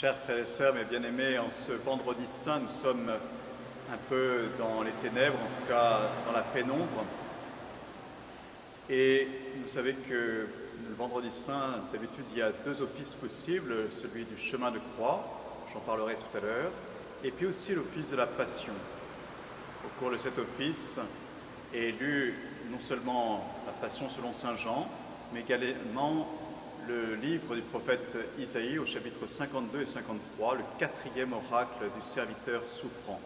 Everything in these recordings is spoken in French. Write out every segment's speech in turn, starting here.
Chers frères et sœurs, mes bien-aimés, en ce vendredi saint, nous sommes un peu dans les ténèbres, en tout cas dans la pénombre. Et vous savez que le vendredi saint, d'habitude, il y a deux offices possibles, celui du chemin de croix, j'en parlerai tout à l'heure, et puis aussi l'office de la Passion. Au cours de cet office est lu non seulement la Passion selon saint Jean, mais également le livre du prophète Isaïe au chapitre 52 et 53, le quatrième oracle du serviteur souffrant.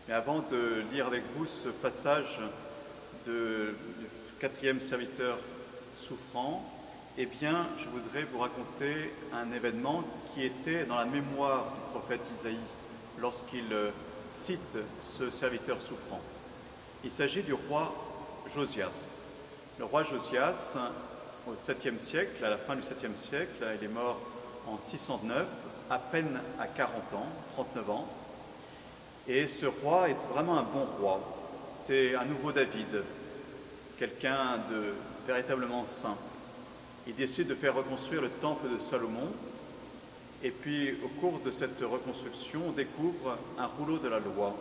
Mais avant de lire avec vous ce passage du quatrième serviteur souffrant, eh bien, je voudrais vous raconter un événement qui était dans la mémoire du prophète Isaïe lorsqu'il cite ce serviteur souffrant. Il s'agit du roi Josias. Le roi Josias, au 7e siècle, à la fin du 7e siècle, il est mort en 609, à peine à 40 ans, 39 ans. Et ce roi est vraiment un bon roi. C'est un nouveau David, quelqu'un de véritablement saint. Il décide de faire reconstruire le temple de Salomon. Et puis, au cours de cette reconstruction, on découvre un rouleau de la loi.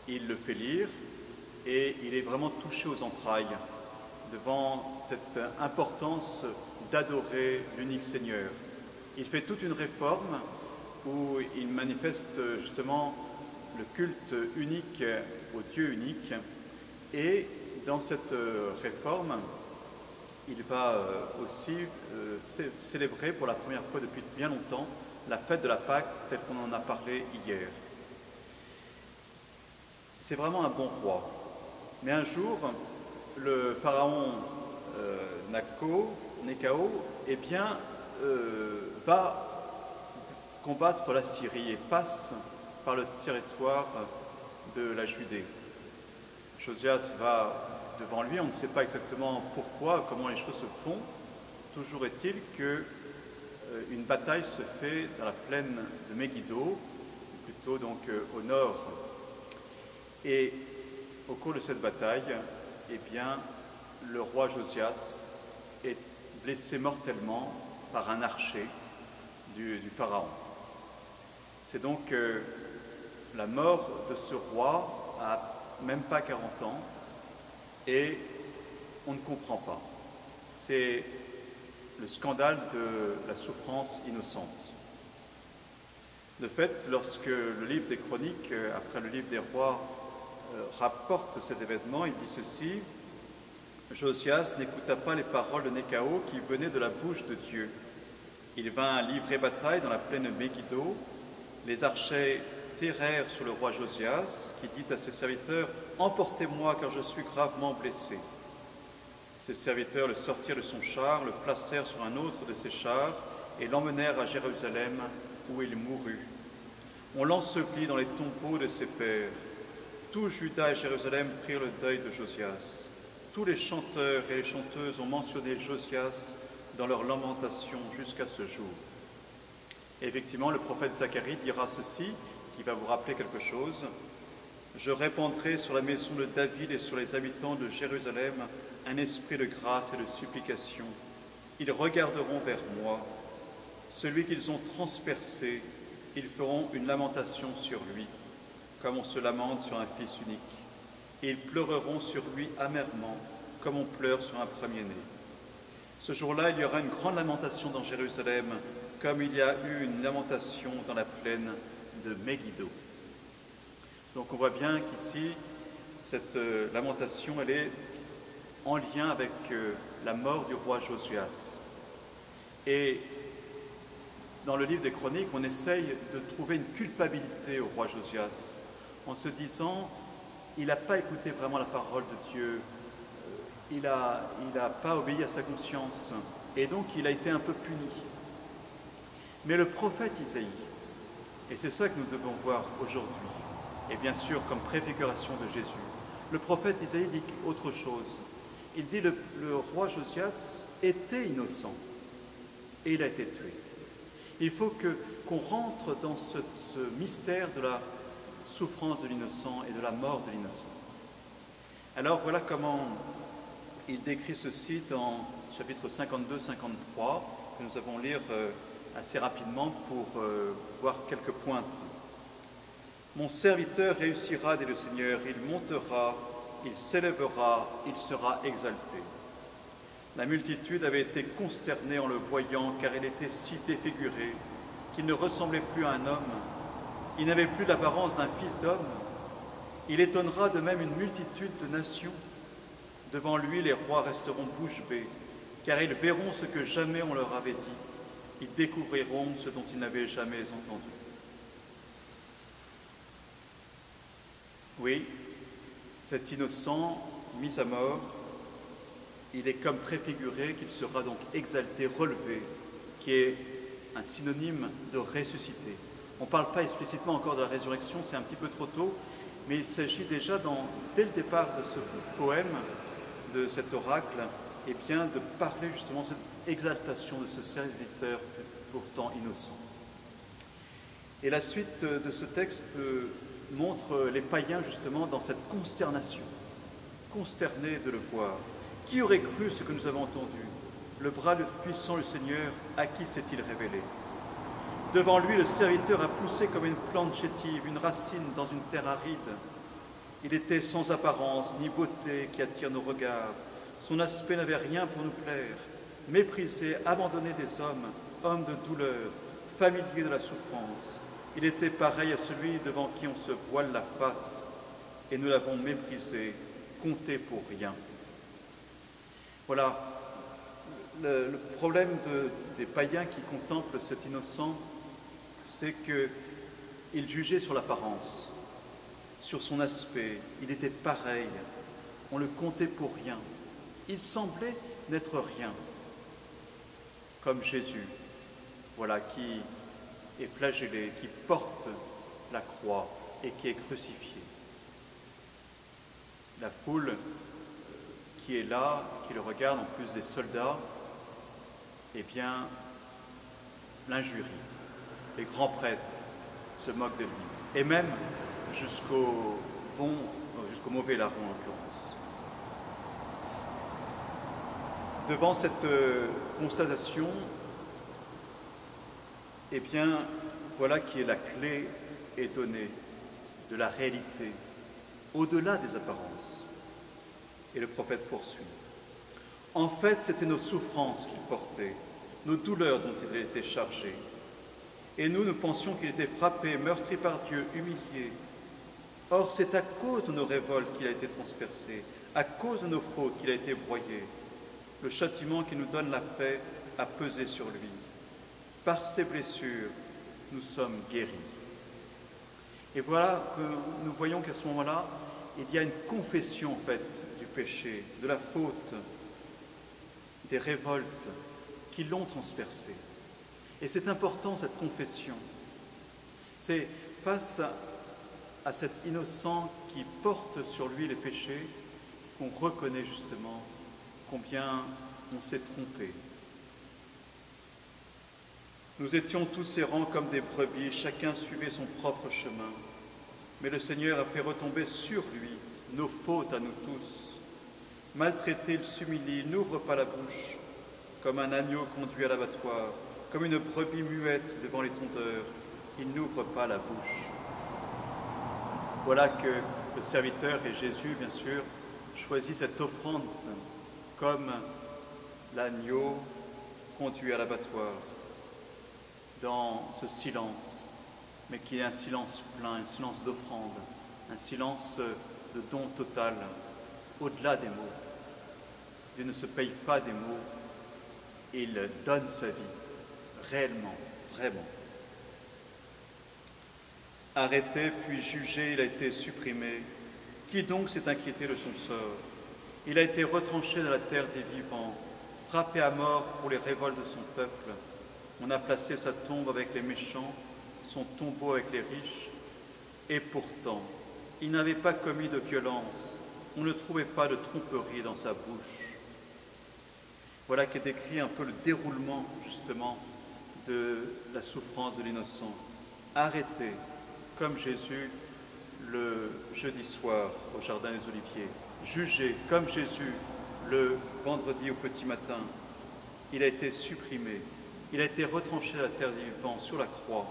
Il le fait lire et il est vraiment touché aux entrailles devant cette importance d'adorer l'unique Seigneur. Il fait toute une réforme où il manifeste justement le culte unique au Dieu unique. Et dans cette réforme, il va aussi célébrer pour la première fois depuis bien longtemps la fête de la Pâque telle qu'on en a parlé hier. C'est vraiment un bon roi. Mais un jour, le pharaon Néchao eh bien, va combattre la Syrie et passe par le territoire de la Judée. Josias va devant lui, on ne sait pas exactement pourquoi, comment les choses se font. Toujours est-il qu'une bataille se fait dans la plaine de Megiddo, plutôt donc au nord. Et au cours de cette bataille, eh bien, le roi Josias est blessé mortellement par un archer du pharaon. C'est donc la mort de ce roi à même pas 40 ans et on ne comprend pas. C'est le scandale de la souffrance innocente. De fait, lorsque le livre des Chroniques, après le livre des Rois, rapporte cet événement, il dit ceci: Josias n'écouta pas les paroles de Néchao qui venaient de la bouche de Dieu. Il vint livrer bataille dans la plaine de Megiddo. Les archers tirèrent sur le roi Josias, qui dit à ses serviteurs: emportez-moi, car je suis gravement blessé. Ses serviteurs le sortirent de son char, le placèrent sur un autre de ses chars et l'emmenèrent à Jérusalem, où il mourut. On l'ensevelit dans les tombeaux de ses pères. Tout Juda et Jérusalem prirent le deuil de Josias. Tous les chanteurs et les chanteuses ont mentionné Josias dans leurs lamentations jusqu'à ce jour. Et effectivement, le prophète Zacharie dira ceci, qui va vous rappeler quelque chose: je répandrai sur la maison de David et sur les habitants de Jérusalem un esprit de grâce et de supplication. Ils regarderont vers moi. Celui qu'ils ont transpercé, ils feront une lamentation sur lui, comme on se lamente sur un fils unique. Et ils pleureront sur lui amèrement, comme on pleure sur un premier-né. Ce jour-là, il y aura une grande lamentation dans Jérusalem, comme il y a eu une lamentation dans la plaine de Megiddo. Donc on voit bien qu'ici, cette lamentation, elle est en lien avec la mort du roi Josias. Et dans le livre des Chroniques, on essaye de trouver une culpabilité au roi Josias, en se disant: il n'a pas écouté vraiment la parole de Dieu, il n'a pas obéi à sa conscience, et donc il a été un peu puni. Mais le prophète Isaïe, et c'est ça que nous devons voir aujourd'hui, et bien sûr comme préfiguration de Jésus, le prophète Isaïe dit autre chose. Il dit le roi Josias était innocent, et il a été tué. Il faut qu'on rentre dans ce mystère de la souffrance de l'innocent et de la mort de l'innocent. Alors voilà comment il décrit ceci dans chapitre 52-53, que nous avons lire assez rapidement pour voir quelques pointes. Mon serviteur réussira, dit le Seigneur, il montera, il s'élèvera, il sera exalté. La multitude avait été consternée en le voyant, car il était si défiguré qu'il ne ressemblait plus à un homme. Il n'avait plus l'apparence d'un fils d'homme. Il étonnera de même une multitude de nations. Devant lui, les rois resteront bouche bée, car ils verront ce que jamais on leur avait dit. Ils découvriront ce dont ils n'avaient jamais entendu. Oui, cet innocent mis à mort, il est comme préfiguré qu'il sera donc exalté, relevé, qui est un synonyme de ressusciter. On ne parle pas explicitement encore de la résurrection, c'est un petit peu trop tôt, mais il s'agit déjà, dès le départ de ce poème, de cet oracle, eh bien, de parler justement de cette exaltation de ce serviteur pourtant innocent. Et la suite de ce texte montre les païens justement dans cette consternation, consternés de le voir. Qui aurait cru ce que nous avons entendu? Le bras puissant du Seigneur, à qui s'est-il révélé? Devant lui, le serviteur a poussé comme une plante chétive, une racine dans une terre aride. Il était sans apparence, ni beauté qui attire nos regards. Son aspect n'avait rien pour nous plaire. Méprisé, abandonné des hommes, homme de douleur, familier de la souffrance. Il était pareil à celui devant qui on se voile la face, et nous l'avons méprisé, compté pour rien. Voilà, le problème des païens qui contemplent cet innocent, c'est qu'ils jugeaient sur l'apparence, sur son aspect. Il était pareil, on le comptait pour rien. Il semblait n'être rien, comme Jésus, voilà, qui est flagellé, qui porte la croix et qui est crucifié. La foule qui est là, qui le regarde, en plus des soldats, eh bien, l'injurie. Les grands prêtres se moquent de lui, et même jusqu'au mauvais larron en l'occurrence. Devant cette constatation, eh bien, voilà qui est la clé est donnée de la réalité, au-delà des apparences. Et le prophète poursuit. En fait, c'était nos souffrances qu'il portait, nos douleurs dont il était chargé. Et nous pensions qu'il était frappé, meurtri par Dieu, humilié. Or, c'est à cause de nos révoltes qu'il a été transpercé, à cause de nos fautes qu'il a été broyé. Le châtiment qui nous donne la paix a pesé sur lui. Par ses blessures, nous sommes guéris. Et voilà que nous voyons qu'à ce moment-là, il y a une confession en fait du péché, de la faute, des révoltes qui l'ont transpercé. Et c'est important cette confession. C'est face à cet innocent qui porte sur lui les péchés qu'on reconnaît justement combien on s'est trompé. Nous étions tous errants comme des brebis, chacun suivait son propre chemin. Mais le Seigneur a fait retomber sur lui nos fautes à nous tous. Maltraité, il s'humilie, il n'ouvre pas la bouche, comme un agneau conduit à l'abattoir, comme une brebis muette devant les tondeurs, il n'ouvre pas la bouche. Voilà que le serviteur et Jésus, bien sûr, choisit cette offrande comme l'agneau conduit à l'abattoir, dans ce silence, mais qui est un silence plein, un silence d'offrande, un silence de don total, au-delà des mots. Dieu ne se paye pas des mots, il donne sa vie, réellement, vraiment. Arrêté, puis jugé, il a été supprimé. Qui donc s'est inquiété de son sort? Il a été retranché dans la terre des vivants, frappé à mort pour les révoltes de son peuple. On a placé sa tombe avec les méchants, son tombeau avec les riches, et pourtant, il n'avait pas commis de violence, on ne trouvait pas de tromperie dans sa bouche. Voilà qui est décrit un peu le déroulement, justement, de la souffrance de l'innocent. Arrêté, comme Jésus, le jeudi soir au Jardin des Oliviers. Jugé, comme Jésus, le vendredi au petit matin. Il a été supprimé, Il a été retranché de la terre des vivants sur la croix,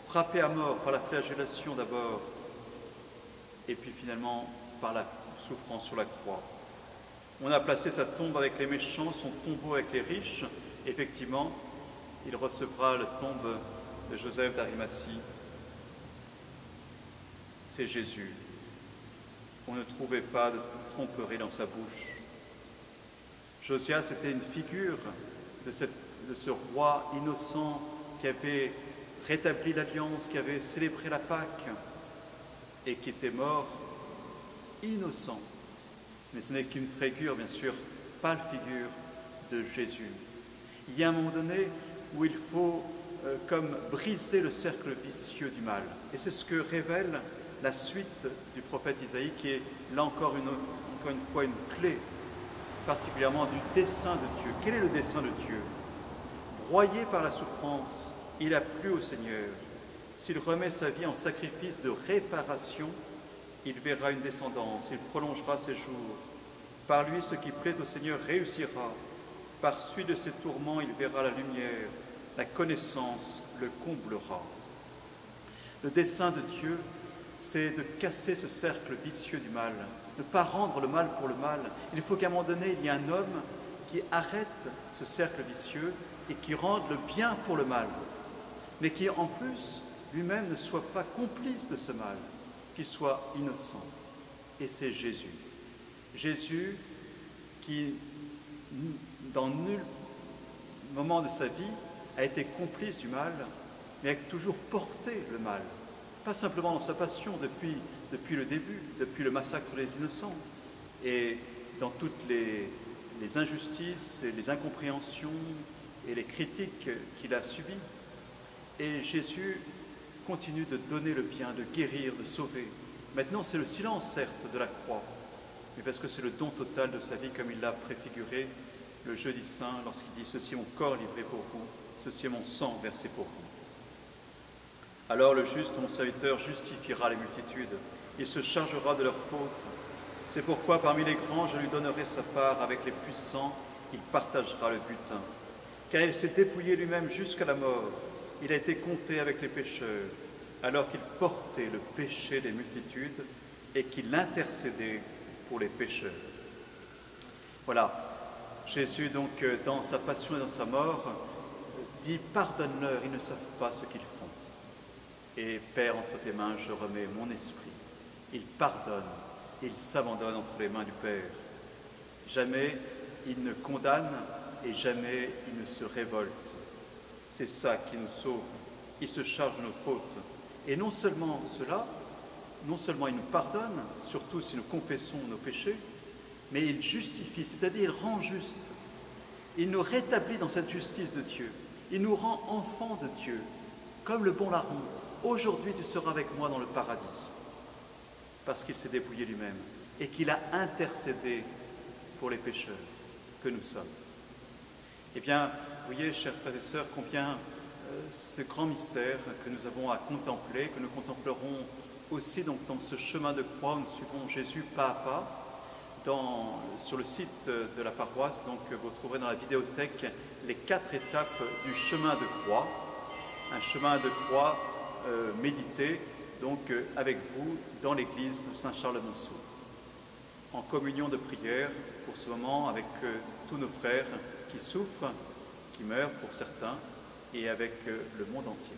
frappé à mort par la flagellation d'abord, et puis finalement par la souffrance sur la croix. On a placé sa tombe avec les méchants, son tombeau avec les riches. Effectivement, il recevra la tombe de Joseph d'Arimathie. C'est Jésus. On ne trouvait pas de tromperie dans sa bouche. Josias était une figure de ce roi innocent qui avait rétabli l'alliance, qui avait célébré la Pâque et qui était mort innocent. Mais ce n'est qu'une figure, bien sûr, pas la figure de Jésus. Il y a un moment donné où il faut comme briser le cercle vicieux du mal. Et c'est ce que révèle la suite du prophète Isaïe, qui est là encore une fois une clé, particulièrement du dessein de Dieu. Quel est le dessein de Dieu? Broyé par la souffrance, il a plu au Seigneur. S'il remet sa vie en sacrifice de réparation, il verra une descendance, il prolongera ses jours. Par lui, ce qui plaît au Seigneur réussira. Par suite de ses tourments, il verra la lumière. La connaissance le comblera. Le dessein de Dieu, c'est de casser ce cercle vicieux du mal, ne pas rendre le mal pour le mal. Il faut qu'à un moment donné, il y ait un homme qui arrête ce cercle vicieux et qui rende le bien pour le mal, mais qui en plus lui-même ne soit pas complice de ce mal, qu'il soit innocent. Et c'est Jésus. Jésus qui, dans nul moment de sa vie, a été complice du mal, mais a toujours porté le mal. Pas simplement dans sa passion depuis le début, depuis le massacre des innocents, et dans toutes les injustices et les incompréhensions et les critiques qu'il a subies. Et Jésus continue de donner le bien, de guérir, de sauver. Maintenant, c'est le silence, certes, de la croix, mais parce que c'est le don total de sa vie, comme il l'a préfiguré le jeudi saint, lorsqu'il dit « Ceci est mon corps livré pour vous, ceci est mon sang versé pour vous ». Alors le juste, mon serviteur, justifiera les multitudes, il se chargera de leurs fautes. C'est pourquoi parmi les grands, je lui donnerai sa part, avec les puissants, il partagera le butin. Car il s'est dépouillé lui-même jusqu'à la mort, il a été compté avec les pécheurs, alors qu'il portait le péché des multitudes et qu'il intercédait pour les pécheurs. Voilà, Jésus donc dans sa passion et dans sa mort dit « Pardonne-leur, ils ne savent pas ce qu'ils font ». Et Père, entre tes mains, je remets mon esprit. Il pardonne, il s'abandonne entre les mains du Père. Jamais il ne condamne et jamais il ne se révolte. C'est ça qui nous sauve. Il se charge de nos fautes. Et non seulement cela, non seulement il nous pardonne, surtout si nous confessons nos péchés, mais il justifie, c'est-à-dire il rend juste. Il nous rétablit dans cette justice de Dieu. Il nous rend enfants de Dieu, comme le bon larron. Aujourd'hui, tu seras avec moi dans le paradis, parce qu'il s'est dépouillé lui-même et qu'il a intercédé pour les pécheurs que nous sommes. Eh bien, vous voyez, chers frères et sœurs, combien ce grand mystère que nous avons à contempler, que nous contemplerons aussi donc, dans ce chemin de croix où nous suivons Jésus pas à pas. Sur le site de la paroisse, donc, vous trouverez dans la vidéothèque les 4 étapes du chemin de croix, un chemin de croix médité donc avec vous dans l'église Saint-Charles-de-Monceau, en communion de prière pour ce moment avec tous nos frères qui souffrent, qui meurent pour certains, et avec le monde entier.